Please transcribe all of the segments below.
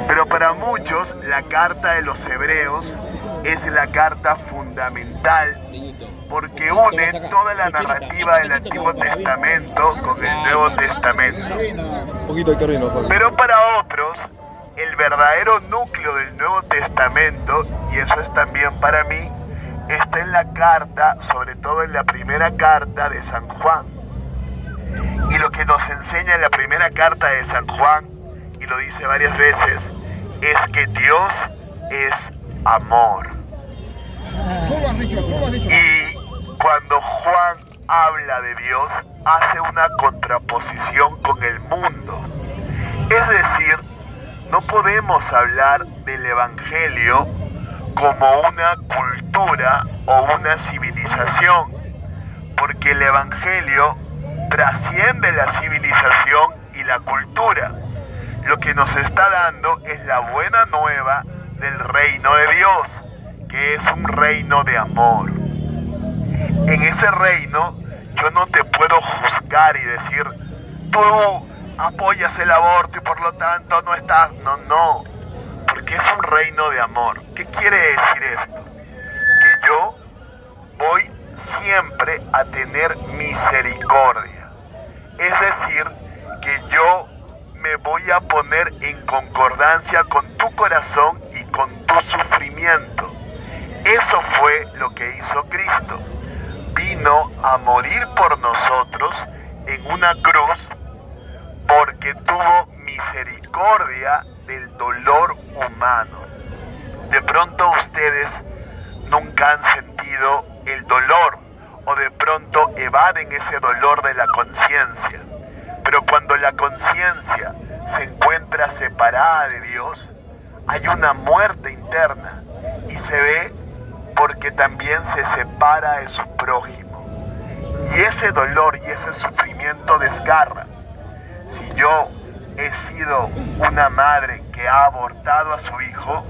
Pero para muchos la carta de los Hebreos es la carta fundamental porque une toda la narrativa del Antiguo Testamento con el Nuevo Testamento. Pero para otros, el verdadero núcleo del Nuevo Testamento, y eso es también para mí, está en la carta, sobre todo en la primera carta de San Juan. Y lo que nos enseña en la primera carta de San Juan, y lo dice varias veces, es que Dios es amor. Y cuando Juan habla de Dios, hace una contraposición con el mundo. Es decir, no podemos hablar del Evangelio como una cultura o una civilización, porque el Evangelio trasciende la civilización y la cultura. Lo que nos está dando es la buena nueva del reino de Dios, que es un reino de amor. En ese reino yo no te puedo juzgar y decir, tú apoyas el aborto y por lo tanto no estás... No, porque es un reino de amor. ¿Qué quiere decir esto? Que yo voy siempre a tener misericordia. Es decir, que yo me voy a poner en concordancia con tu corazón y con tu sufrimiento. Eso fue lo que hizo Cristo. Vino a morir por nosotros en una cruz porque tuvo misericordia del dolor humano. De pronto ustedes nunca han sentido el dolor o de pronto evaden ese dolor de la conciencia. Pero cuando la conciencia se encuentra separada de Dios, hay una muerte interna y se ve porque también se separa de su prójimo. Y ese dolor y ese sufrimiento desgarra. Si yo he sido una madre que ha abortado a su hijo,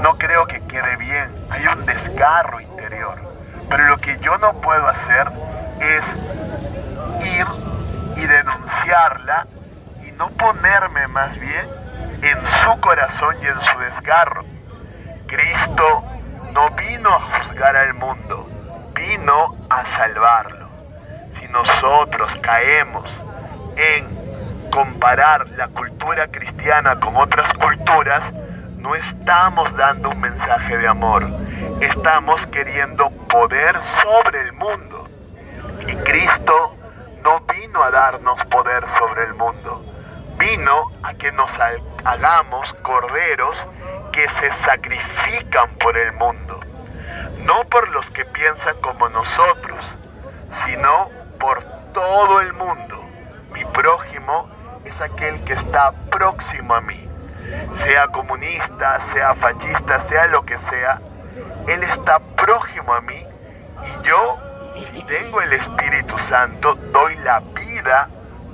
no creo que quede bien. Hay un desgarro interior. Pero lo que yo no puedo hacer es ir y denunciarla y no ponerme más bien en su corazón y en su desgarro. Cristo no vino a juzgar al mundo, vino a salvarlo. Si nosotros caemos en comparar la cultura cristiana con otras culturas, no estamos dando un mensaje de amor, estamos queriendo poder sobre el mundo. Y Cristo no vino a darnos poder sobre el mundo, vino a que nos hagamos corderos que se sacrifican por el mundo, no por los que piensan como nosotros, sino por todo el mundo. Mi prójimo es aquel que está próximo a mí, sea comunista, sea fascista, sea lo que sea, él está próximo a mí y yo, si tengo el Espíritu Santo, doy la vida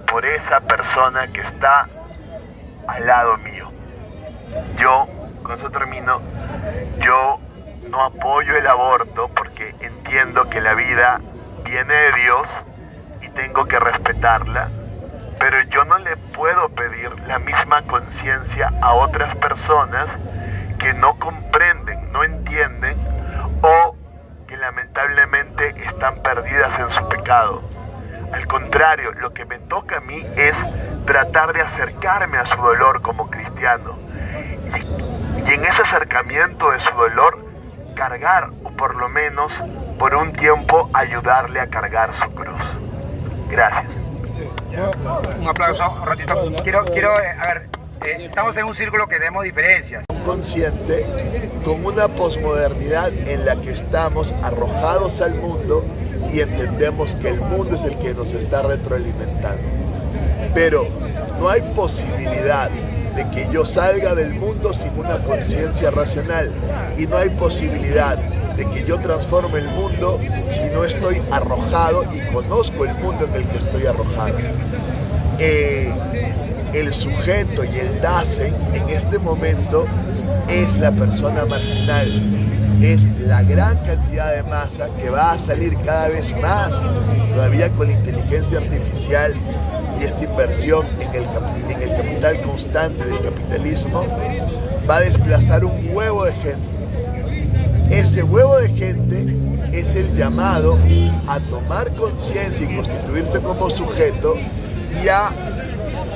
por esa persona que está al lado mío. Yo, con eso termino, yo no apoyo el aborto porque entiendo que la vida viene de Dios y tengo que respetarla, pero yo no le puedo pedir la misma conciencia a otras personas que no comprenden, no entienden o que lamentablemente están perdidas en su pecado. Al contrario, lo que me toca a mí es tratar de acercarme a su dolor como cristiano y en ese acercamiento de su dolor cargar, o por lo menos por un tiempo ayudarle a cargar su cruz. Gracias. Un aplauso, un ratito. Estamos en un círculo que tenemos diferencias. Consciente, con una posmodernidad en la que estamos arrojados al mundo y entendemos que el mundo es el que nos está retroalimentando. Pero no hay posibilidad de que yo salga del mundo sin una conciencia racional y no hay posibilidad de que yo transforme el mundo si no estoy arrojado y conozco el mundo en el que estoy arrojado. El sujeto y el Dasein en este momento es la persona marginal, es la gran cantidad de masa que va a salir cada vez más, todavía con la inteligencia artificial y esta inversión en el capital constante del capitalismo va a desplazar un huevo de gente. Ese huevo de gente es el llamado a tomar conciencia y constituirse como sujeto y a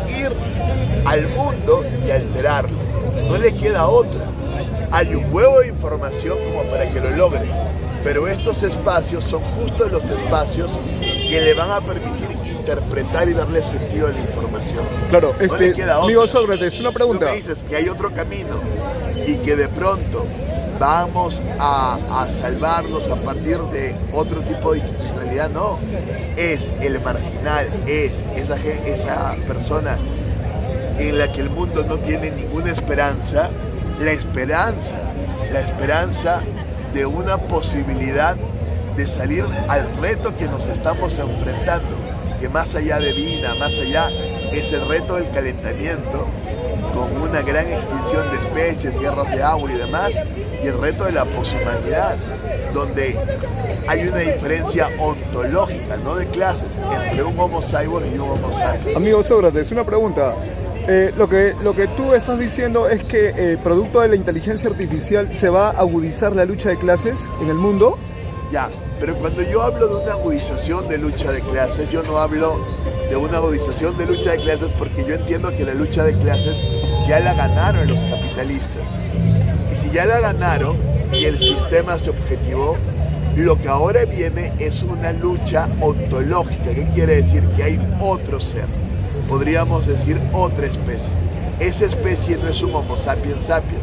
ir al mundo y alterarlo. No le queda otra. Hay un huevo de información como para que lo logre, pero estos espacios son justo los espacios que le van a permitir interpretar y darle sentido a la información. Claro, no le queda otra. amigo Sócrates, una pregunta. Tú me dices que hay otro camino y que de pronto vamos a salvarnos a partir de otro tipo de institucionalidad. No, es el marginal, es esa persona en la que el mundo no tiene ninguna esperanza, la esperanza de una posibilidad de salir al reto que nos estamos enfrentando, que más allá de vida, más allá, es el reto del calentamiento, con una gran extinción de especies, guerras de agua y demás, y el reto de la poshumanidad, donde hay una diferencia ontológica, no de clases, entre un homo cyborg y un homo sapiens. Amigo Sócrates, una pregunta. Lo que tú estás diciendo es que producto de la inteligencia artificial se va a agudizar la lucha de clases en el mundo. Ya, pero cuando yo hablo de una agudización de lucha de clases, yo no hablo de una agudización de lucha de clases porque yo entiendo que la lucha de clases ya la ganaron los capitalistas. Y si ya la ganaron y el sistema se objetivó, lo que ahora viene es una lucha ontológica. ¿Qué quiere decir? Que hay otro ser. Podríamos decir otra especie. Esa especie no es un Homo sapiens sapiens,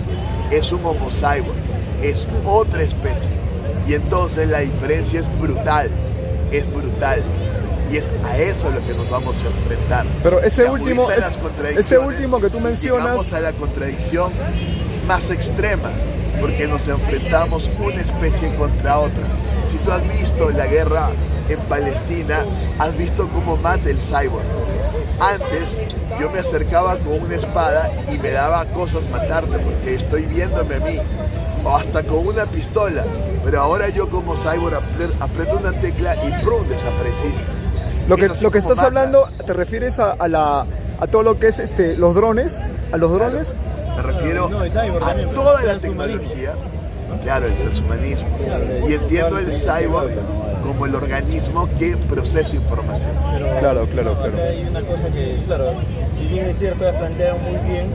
es un Homo cyborg, es otra especie. Y entonces la diferencia es brutal. Y es a eso a lo que nos vamos a enfrentar. Pero ese último que tú mencionas... Vamos a la contradicción más extrema, porque nos enfrentamos una especie contra otra. Si tú has visto la guerra en Palestina, has visto cómo mata el cyborg. Antes yo me acercaba con una espada y me daba cosas matarte porque estoy viéndome a mí, o hasta con una pistola, pero ahora yo como cyborg aprieto una tecla y ¡prum! Desapareciste. Lo que estás hablando, ¿te refieres a todo lo que es los drones? ¿A los drones? Me refiero a toda la tecnología, claro, el transhumanismo, y entiendo el cyborg como el organismo que procesa información. Claro. Hay una cosa que, claro, si bien es cierto, has planteado muy bien,